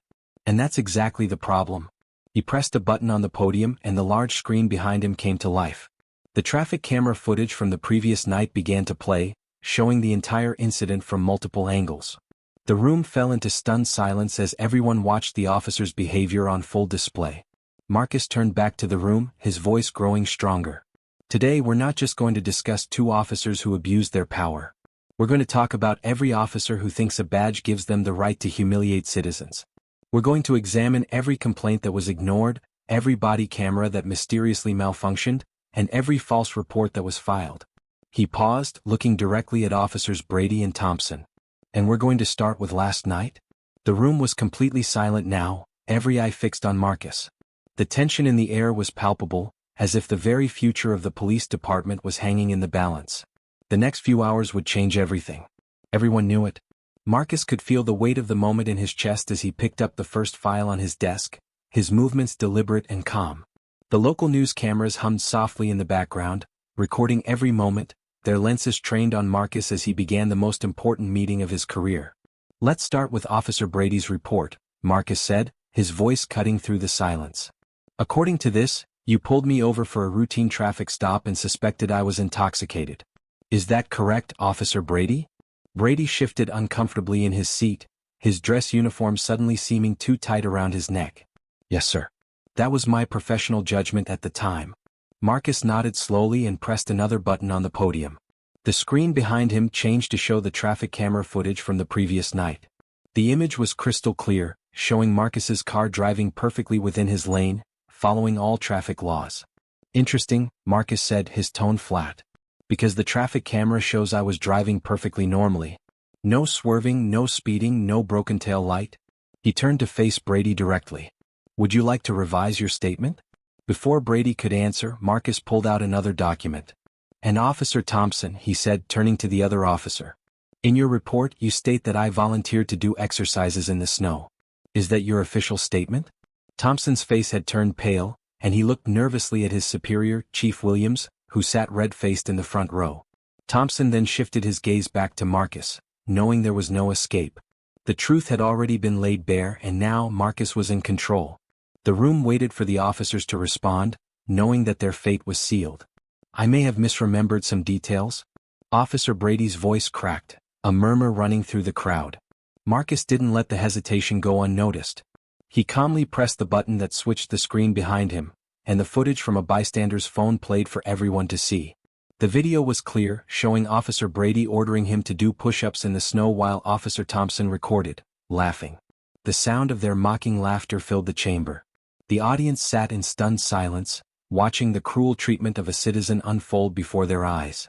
And that's exactly the problem." He pressed a button on the podium and the large screen behind him came to life. The traffic camera footage from the previous night began to play, showing the entire incident from multiple angles. The room fell into stunned silence as everyone watched the officer's behavior on full display. Marcus turned back to the room, his voice growing stronger. "Today we're not just going to discuss two officers who abused their power. We're going to talk about every officer who thinks a badge gives them the right to humiliate citizens. We're going to examine every complaint that was ignored, every body camera that mysteriously malfunctioned, and every false report that was filed." He paused, looking directly at Officers Brady and Thompson. "And we're going to start with last night?" The room was completely silent now, every eye fixed on Marcus. The tension in the air was palpable, as if the very future of the police department was hanging in the balance. The next few hours would change everything. Everyone knew it. Marcus could feel the weight of the moment in his chest as he picked up the first file on his desk, his movements deliberate and calm. The local news cameras hummed softly in the background, recording every moment, their lenses trained on Marcus as he began the most important meeting of his career. "Let's start with Officer Brady's report," Marcus said, his voice cutting through the silence. "According to this, you pulled me over for a routine traffic stop and suspected I was intoxicated. Is that correct, Officer Brady?" Brady shifted uncomfortably in his seat, his dress uniform suddenly seeming too tight around his neck. "Yes, sir. That was my professional judgment at the time." Marcus nodded slowly and pressed another button on the podium. The screen behind him changed to show the traffic camera footage from the previous night. The image was crystal clear, showing Marcus's car driving perfectly within his lane, following all traffic laws. "Interesting," Marcus said, his tone flat. "Because the traffic camera shows I was driving perfectly normally. No swerving, no speeding, no broken tail light." He turned to face Brady directly. "Would you like to revise your statement?" Before Brady could answer, Marcus pulled out another document. "And Officer Thompson," he said, turning to the other officer. "In your report you state that I volunteered to do exercises in the snow. Is that your official statement?" Thompson's face had turned pale, and he looked nervously at his superior, Chief Williams, who sat red-faced in the front row. Thompson then shifted his gaze back to Marcus, knowing there was no escape. The truth had already been laid bare and now Marcus was in control. The room waited for the officers to respond, knowing that their fate was sealed. "I may have misremembered some details." Officer Brady's voice cracked, a murmur running through the crowd. Marcus didn't let the hesitation go unnoticed. He calmly pressed the button that switched the screen behind him, and the footage from a bystander's phone played for everyone to see. The video was clear, showing Officer Brady ordering him to do push-ups in the snow while Officer Thompson recorded, laughing. The sound of their mocking laughter filled the chamber. The audience sat in stunned silence, watching the cruel treatment of a citizen unfold before their eyes.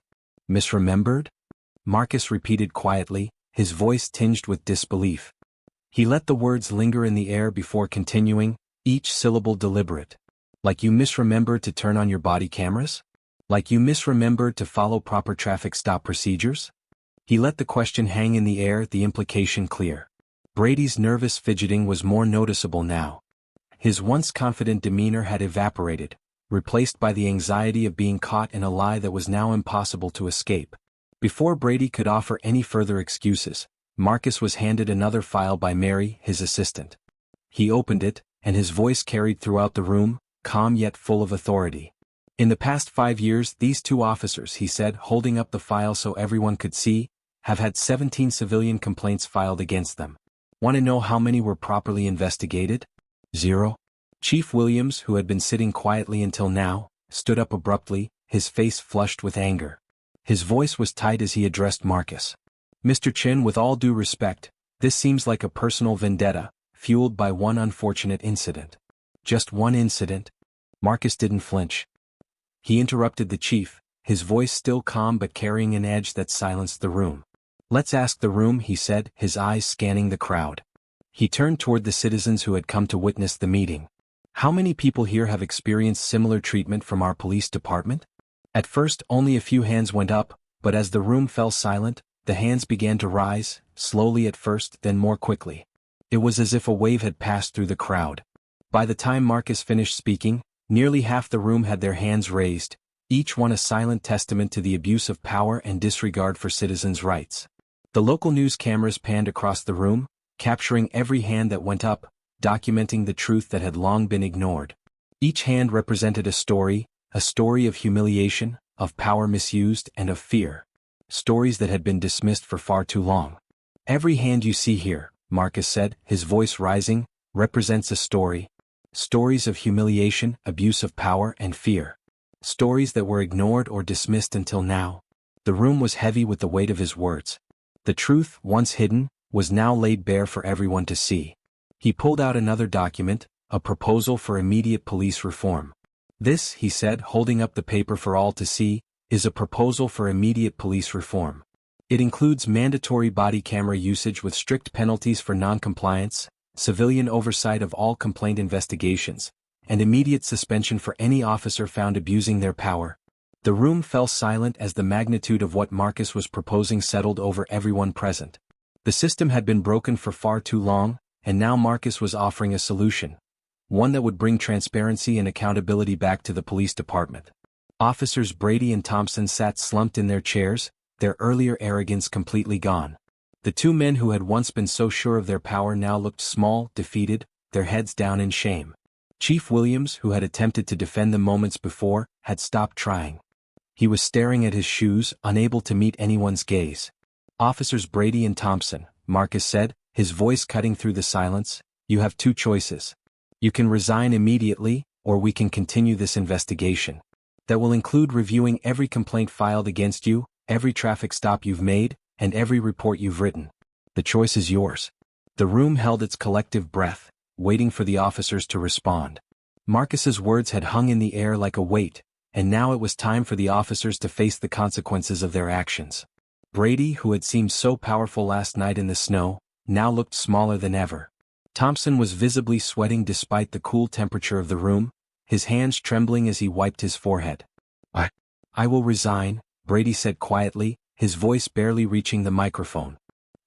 "Misremembered?" Marcus repeated quietly, his voice tinged with disbelief. He let the words linger in the air before continuing, each syllable deliberate. "Like you misremembered to turn on your body cameras? Like you misremembered to follow proper traffic stop procedures?" He let the question hang in the air, the implication clear. Brady's nervous fidgeting was more noticeable now. His once confident demeanor had evaporated, replaced by the anxiety of being caught in a lie that was now impossible to escape. Before Brady could offer any further excuses, Marcus was handed another file by Mary, his assistant. He opened it, and his voice carried throughout the room, calm yet full of authority. "In the past 5 years, these two officers," he said, holding up the file so everyone could see, have had 17 civilian complaints filed against them. Want to know how many were properly investigated? 0. Chief Williams, who had been sitting quietly until now, stood up abruptly, his face flushed with anger. His voice was tight as he addressed Marcus. Mr. Chin, with all due respect, this seems like a personal vendetta, fueled by one unfortunate incident. Just one incident? Marcus didn't flinch. He interrupted the chief, his voice still calm but carrying an edge that silenced the room. Let's ask the room, he said, his eyes scanning the crowd. He turned toward the citizens who had come to witness the meeting. How many people here have experienced similar treatment from our police department? At first, only a few hands went up, but as the room fell silent, the hands began to rise, slowly at first, then more quickly. It was as if a wave had passed through the crowd. By the time Marcus finished speaking, nearly half the room had their hands raised, each one a silent testament to the abuse of power and disregard for citizens' rights. The local news cameras panned across the room, capturing every hand that went up, documenting the truth that had long been ignored. Each hand represented a story of humiliation, of power misused, and of fear. Stories that had been dismissed for far too long. Every hand you see here, Marcus said, his voice rising, represents a story. Stories of humiliation, abuse of power, and fear. Stories that were ignored or dismissed until now. The room was heavy with the weight of his words. The truth, once hidden, was now laid bare for everyone to see. He pulled out another document, a proposal for immediate police reform. This, he said, holding up the paper for all to see, is a proposal for immediate police reform. It includes mandatory body camera usage with strict penalties for non-compliance, civilian oversight of all complaint investigations, and immediate suspension for any officer found abusing their power. The room fell silent as the magnitude of what Marcus was proposing settled over everyone present. The system had been broken for far too long, and now Marcus was offering a solution. One that would bring transparency and accountability back to the police department. Officers Brady and Thompson sat slumped in their chairs, their earlier arrogance completely gone. The two men who had once been so sure of their power now looked small, defeated, their heads down in shame. Chief Williams, who had attempted to defend them moments before, had stopped trying. He was staring at his shoes, unable to meet anyone's gaze. Officers Brady and Thompson, Marcus said, his voice cutting through the silence, you have two choices. You can resign immediately, or we can continue this investigation. That will include reviewing every complaint filed against you, every traffic stop you've made, and every report you've written. The choice is yours. The room held its collective breath, waiting for the officers to respond. Marcus's words had hung in the air like a weight, and now it was time for the officers to face the consequences of their actions. Brady, who had seemed so powerful last night in the snow, now looked smaller than ever. Thompson was visibly sweating despite the cool temperature of the room, his hands trembling as he wiped his forehead. I will resign, Brady said quietly, his voice barely reaching the microphone.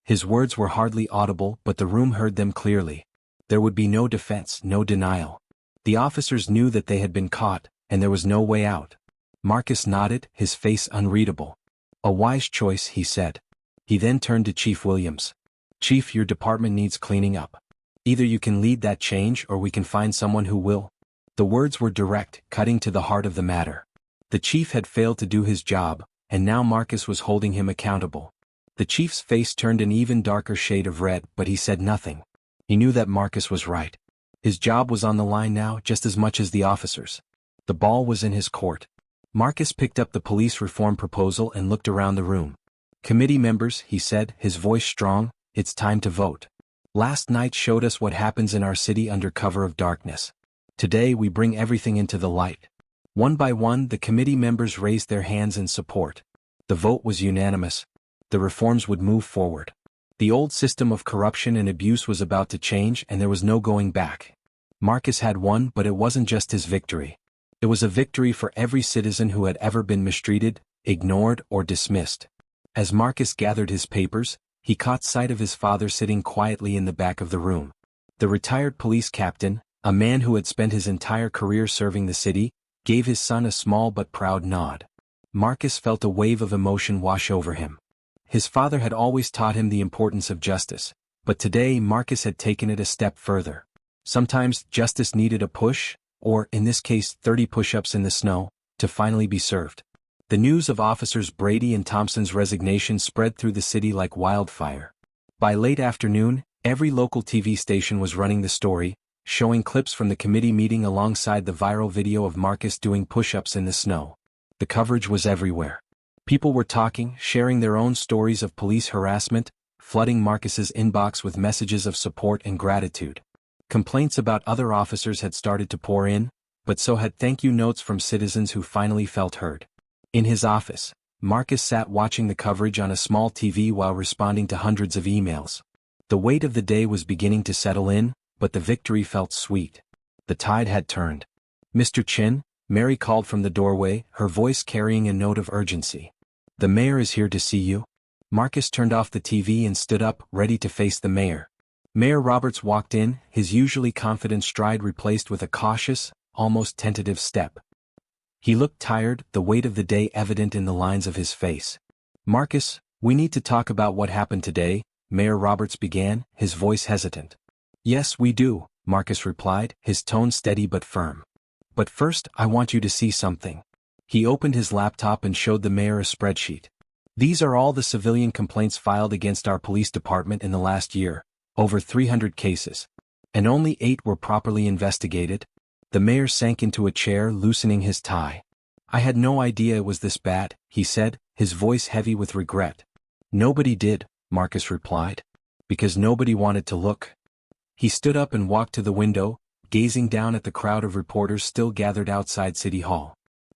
His words were hardly audible, but the room heard them clearly. There would be no defense, no denial. The officers knew that they had been caught, and there was no way out. Marcus nodded, his face unreadable. A wise choice, he said. He then turned to Chief Williams. Chief, your department needs cleaning up. Either you can lead that change or we can find someone who will. The words were direct, cutting to the heart of the matter. The chief had failed to do his job, and now Marcus was holding him accountable. The chief's face turned an even darker shade of red, but he said nothing. He knew that Marcus was right. His job was on the line now just as much as the officers. The ball was in his court. Marcus picked up the police reform proposal and looked around the room. Committee members, he said, his voice strong, it's time to vote. Last night showed us what happens in our city under cover of darkness. Today we bring everything into the light. One by one, the committee members raised their hands in support. The vote was unanimous. The reforms would move forward. The old system of corruption and abuse was about to change, and there was no going back. Marcus had won, but it wasn't just his victory. It was a victory for every citizen who had ever been mistreated, ignored, or dismissed. As Marcus gathered his papers, he caught sight of his father sitting quietly in the back of the room. The retired police captain, a man who had spent his entire career serving the city, gave his son a small but proud nod. Marcus felt a wave of emotion wash over him. His father had always taught him the importance of justice, but today Marcus had taken it a step further. Sometimes justice needed a push, or in this case 30 push-ups in the snow, to finally be served. The news of Officers Brady and Thompson's resignation spread through the city like wildfire. By late afternoon, every local TV station was running the story, showing clips from the committee meeting alongside the viral video of Marcus doing push-ups in the snow. The coverage was everywhere. People were talking, sharing their own stories of police harassment, flooding Marcus's inbox with messages of support and gratitude. Complaints about other officers had started to pour in, but so had thank-you notes from citizens who finally felt heard. In his office, Marcus sat watching the coverage on a small TV while responding to hundreds of emails. The weight of the day was beginning to settle in, but the victory felt sweet. The tide had turned. "Mr. Chin," Mary called from the doorway, her voice carrying a note of urgency. "The mayor is here to see you." Marcus turned off the TV and stood up, ready to face the mayor. Mayor Roberts walked in, his usually confident stride replaced with a cautious, almost tentative step. He looked tired, the weight of the day evident in the lines of his face. "Marcus, we need to talk about what happened today," Mayor Roberts began, his voice hesitant. "Yes, we do," Marcus replied, his tone steady but firm. "But first, I want you to see something." He opened his laptop and showed the mayor a spreadsheet. "These are all the civilian complaints filed against our police department in the last year, over 300 cases. And only 8 were properly investigated." The mayor sank into a chair, loosening his tie. "I had no idea it was this bad," he said, his voice heavy with regret. "Nobody did," Marcus replied. "Because nobody wanted to look." He stood up and walked to the window, gazing down at the crowd of reporters still gathered outside City Hall.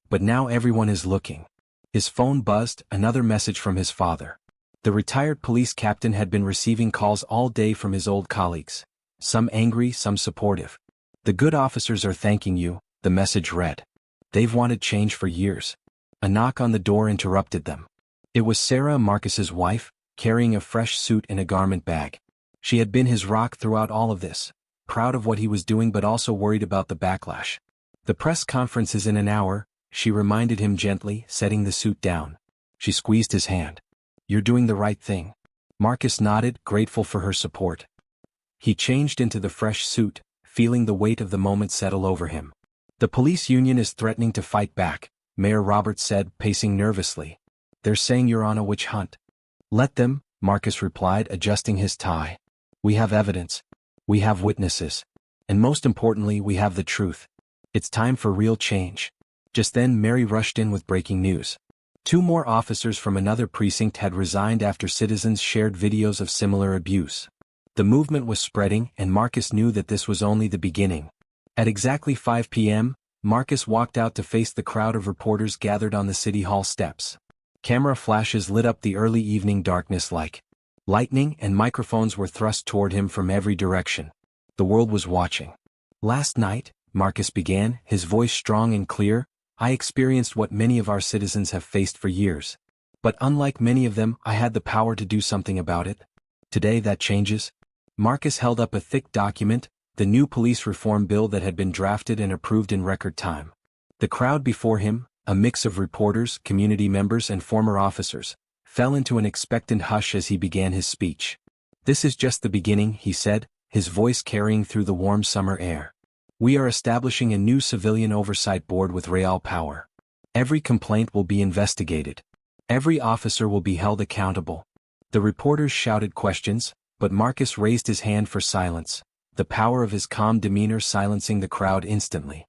"But now everyone is looking." His phone buzzed, another message from his father. The retired police captain had been receiving calls all day from his old colleagues. Some angry, some supportive. "The good officers are thanking you," the message read. "They've wanted change for years." A knock on the door interrupted them. It was Sarah, Marcus's wife, carrying a fresh suit in a garment bag. She had been his rock throughout all of this, proud of what he was doing but also worried about the backlash. "The press conference is in an hour," she reminded him gently, setting the suit down. She squeezed his hand. "You're doing the right thing." Marcus nodded, grateful for her support. He changed into the fresh suit, feeling the weight of the moment settle over him. "The police union is threatening to fight back," Mayor Roberts said, pacing nervously. "They're saying you're on a witch hunt." "Let them," Marcus replied, adjusting his tie. "We have evidence. We have witnesses. And most importantly, we have the truth. It's time for real change." Just then Mary rushed in with breaking news. 2 more officers from another precinct had resigned after citizens shared videos of similar abuse. The movement was spreading, and Marcus knew that this was only the beginning. At exactly 5 p.m., Marcus walked out to face the crowd of reporters gathered on the City Hall steps. Camera flashes lit up the early evening darkness like lightning, and microphones were thrust toward him from every direction. The world was watching. "Last night," Marcus began, his voice strong and clear, "I experienced what many of our citizens have faced for years. But unlike many of them, I had the power to do something about it. Today that changes." Marcus held up a thick document, the new police reform bill that had been drafted and approved in record time. The crowd before him, a mix of reporters, community members and former officers, fell into an expectant hush as he began his speech. "This is just the beginning," he said, his voice carrying through the warm summer air. "We are establishing a new civilian oversight board with real power. Every complaint will be investigated. Every officer will be held accountable." The reporters shouted questions, but Marcus raised his hand for silence, the power of his calm demeanor silencing the crowd instantly.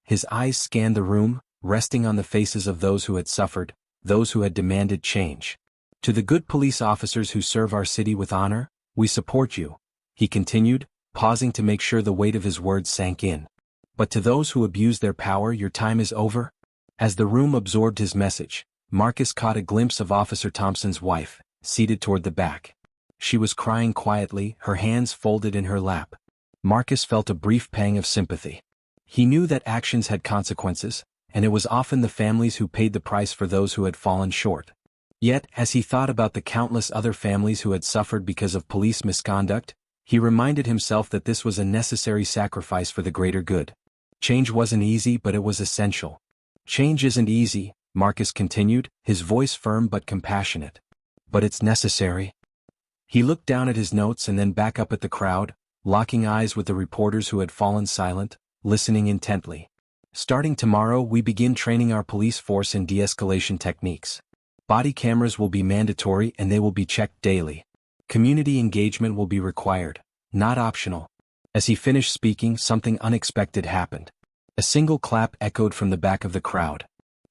His eyes scanned the room, resting on the faces of those who had suffered, those who had demanded change. "To the good police officers who serve our city with honor, we support you," he continued, pausing to make sure the weight of his words sank in. "But to those who abuse their power, your time is over." As the room absorbed his message, Marcus caught a glimpse of Officer Thompson's wife, seated toward the back. She was crying quietly, her hands folded in her lap. Marcus felt a brief pang of sympathy. He knew that actions had consequences, and it was often the families who paid the price for those who had fallen short. Yet, as he thought about the countless other families who had suffered because of police misconduct, he reminded himself that this was a necessary sacrifice for the greater good. Change wasn't easy, but it was essential. "Change isn't easy," Marcus continued, his voice firm but compassionate. "But it's necessary." He looked down at his notes and then back up at the crowd, locking eyes with the reporters who had fallen silent, listening intently. Starting tomorrow, we begin training our police force in de-escalation techniques. Body cameras will be mandatory and they will be checked daily. Community engagement will be required, not optional. As he finished speaking, something unexpected happened. A single clap echoed from the back of the crowd.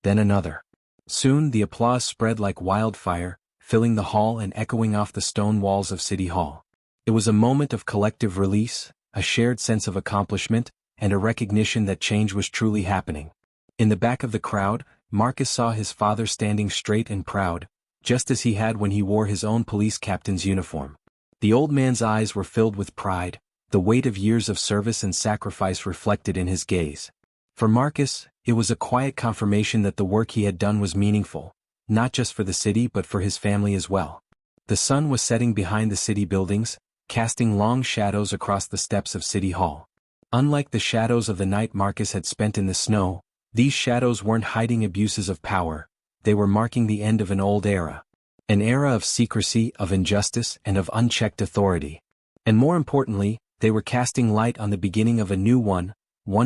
Then another. Soon the applause spread like wildfire, filling the hall and echoing off the stone walls of City Hall. It was a moment of collective release, a shared sense of accomplishment, and a recognition that change was truly happening. In the back of the crowd, Marcus saw his father standing straight and proud, just as he had when he wore his own police captain's uniform. The old man's eyes were filled with pride, the weight of years of service and sacrifice reflected in his gaze. For Marcus, it was a quiet confirmation that the work he had done was meaningful, not just for the city but for his family as well. The sun was setting behind the city buildings, casting long shadows across the steps of City Hall. Unlike the shadows of the night Marcus had spent in the snow, these shadows weren't hiding abuses of power, they were marking the end of an old era. An era of secrecy, of injustice, and of unchecked authority. And more importantly, they were casting light on the beginning of a new one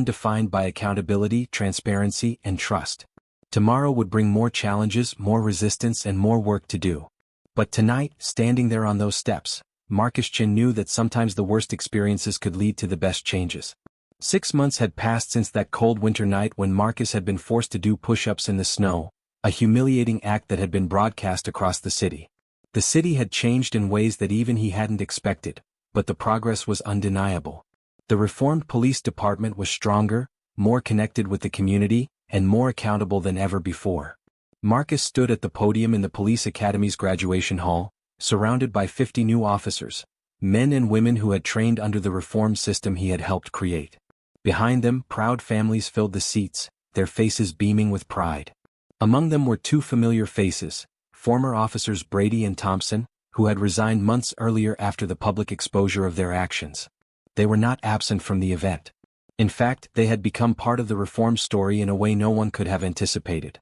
defined by accountability, transparency, and trust. Tomorrow would bring more challenges, more resistance, and more work to do. But tonight, standing there on those steps, Marcus Chin knew that sometimes the worst experiences could lead to the best changes. 6 months had passed since that cold winter night when Marcus had been forced to do push-ups in the snow, a humiliating act that had been broadcast across the city. The city had changed in ways that even he hadn't expected, but the progress was undeniable. The reformed police department was stronger, more connected with the community, and more accountable than ever before. Marcus stood at the podium in the police academy's graduation hall, surrounded by 50 new officers, men and women who had trained under the reform system he had helped create. Behind them, proud families filled the seats, their faces beaming with pride. Among them were two familiar faces, former officers Brady and Thompson, who had resigned months earlier after the public exposure of their actions. They were not absent from the event. In fact, they had become part of the reform story in a way no one could have anticipated.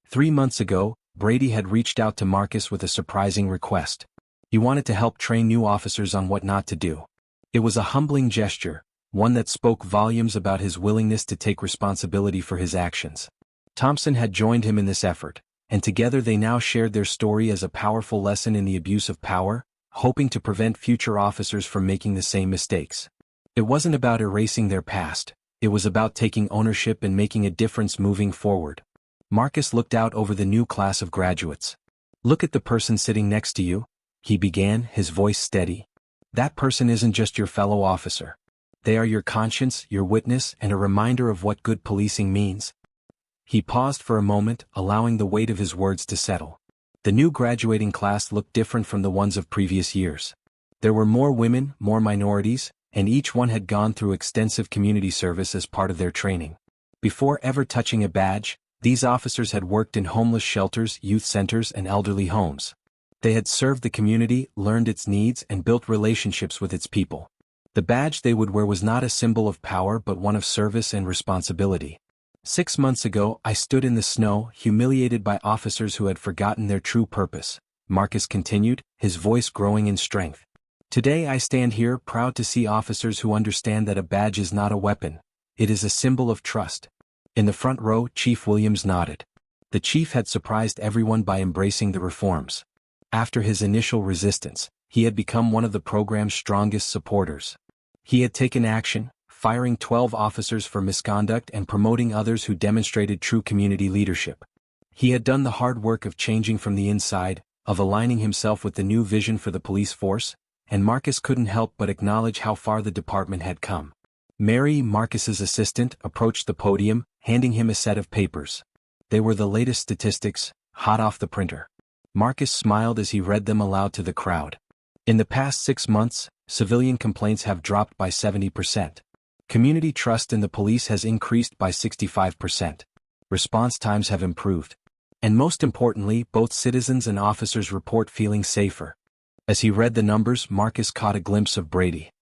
3 months ago, Brady had reached out to Marcus with a surprising request. He wanted to help train new officers on what not to do. It was a humbling gesture, one that spoke volumes about his willingness to take responsibility for his actions. Thompson had joined him in this effort, and together they now shared their story as a powerful lesson in the abuse of power, hoping to prevent future officers from making the same mistakes. It wasn't about erasing their past, it was about taking ownership and making a difference moving forward. Marcus looked out over the new class of graduates. "Look at the person sitting next to you," he began, his voice steady. "That person isn't just your fellow officer. They are your conscience, your witness, and a reminder of what good policing means." He paused for a moment, allowing the weight of his words to settle. The new graduating class looked different from the ones of previous years. There were more women, more minorities, and each one had gone through extensive community service as part of their training. Before ever touching a badge, these officers had worked in homeless shelters, youth centers, and elderly homes. They had served the community, learned its needs, and built relationships with its people. The badge they would wear was not a symbol of power but one of service and responsibility. 6 months ago, I stood in the snow, humiliated by officers who had forgotten their true purpose, Marcus continued, his voice growing in strength. Today I stand here proud to see officers who understand that a badge is not a weapon, it is a symbol of trust. In the front row, Chief Williams nodded. The chief had surprised everyone by embracing the reforms. After his initial resistance, he had become one of the program's strongest supporters. He had taken action, firing 12 officers for misconduct and promoting others who demonstrated true community leadership. He had done the hard work of changing from the inside, of aligning himself with the new vision for the police force, and Marcus couldn't help but acknowledge how far the department had come. Mary, Marcus's assistant, approached the podium, handing him a set of papers. They were the latest statistics, hot off the printer. Marcus smiled as he read them aloud to the crowd. In the past 6 months, civilian complaints have dropped by 70%. Community trust in the police has increased by 65%. Response times have improved. And most importantly, both citizens and officers report feeling safer. As he read the numbers, Marcus caught a glimpse of Brady.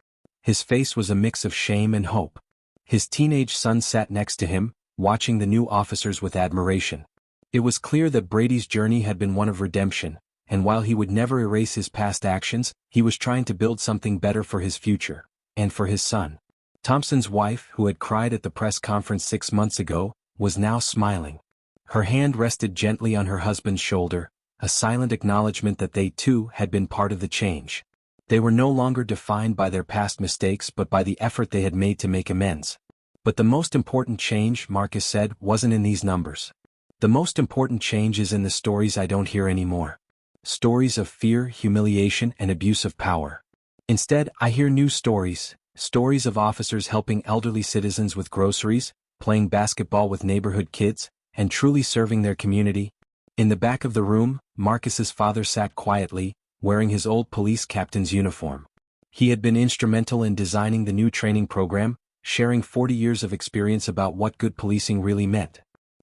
His face was a mix of shame and hope. His teenage son sat next to him, watching the new officers with admiration. It was clear that Brady's journey had been one of redemption, and while he would never erase his past actions, he was trying to build something better for his future, and for his son. Thompson's wife, who had cried at the press conference 6 months ago, was now smiling. Her hand rested gently on her husband's shoulder, a silent acknowledgement that they too had been part of the change. They were no longer defined by their past mistakes but by the effort they had made to make amends. But the most important change, Marcus said, wasn't in these numbers. The most important change is in the stories I don't hear anymore. Stories of fear, humiliation, and abuse of power. Instead, I hear new stories, stories of officers helping elderly citizens with groceries, playing basketball with neighborhood kids, and truly serving their community. In the back of the room, Marcus's father sat quietly, wearing his old police captain's uniform. He had been instrumental in designing the new training program, sharing 40 years of experience about what good policing really meant.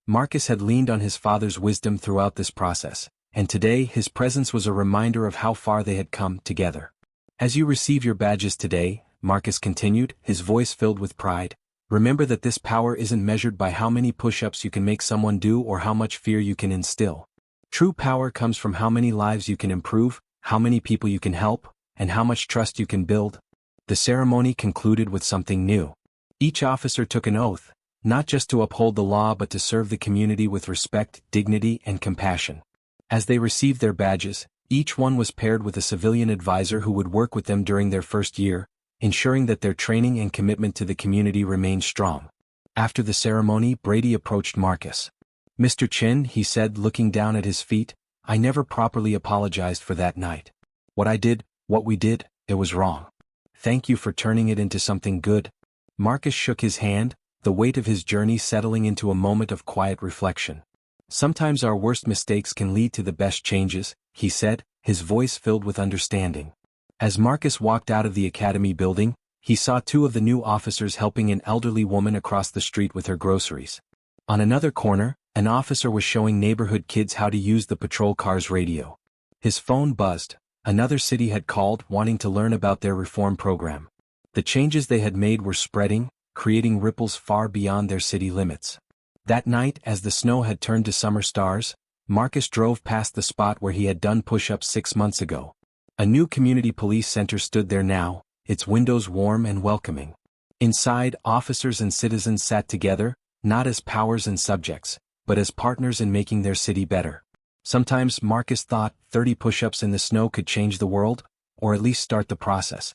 Marcus had leaned on his father's wisdom throughout this process, and today his presence was a reminder of how far they had come together. As you receive your badges today, Marcus continued, his voice filled with pride, remember that this power isn't measured by how many push-ups you can make someone do or how much fear you can instill. True power comes from how many lives you can improve, how many people you can help, and how much trust you can build. The ceremony concluded with something new. Each officer took an oath, not just to uphold the law but to serve the community with respect, dignity, and compassion. As they received their badges, each one was paired with a civilian advisor who would work with them during their first year, ensuring that their training and commitment to the community remained strong. After the ceremony, Brady approached Marcus. "Mr. Chin," he said, looking down at his feet, "I never properly apologized for that night. What we did, it was wrong. Thank you for turning it into something good." Marcus shook his hand, the weight of his journey settling into a moment of quiet reflection. "Sometimes our worst mistakes can lead to the best changes," he said, his voice filled with understanding. As Marcus walked out of the academy building, he saw two of the new officers helping an elderly woman across the street with her groceries. On another corner, an officer was showing neighborhood kids how to use the patrol car's radio. His phone buzzed. Another city had called, wanting to learn about their reform program. The changes they had made were spreading, creating ripples far beyond their city limits. That night, as the snow had turned to summer stars, Marcus drove past the spot where he had done push-ups 6 months ago. A new community police center stood there now, its windows warm and welcoming. Inside, officers and citizens sat together, not as powers and subjects, but as partners in making their city better. Sometimes Marcus thought 30 push-ups in the snow could change the world, or at least start the process.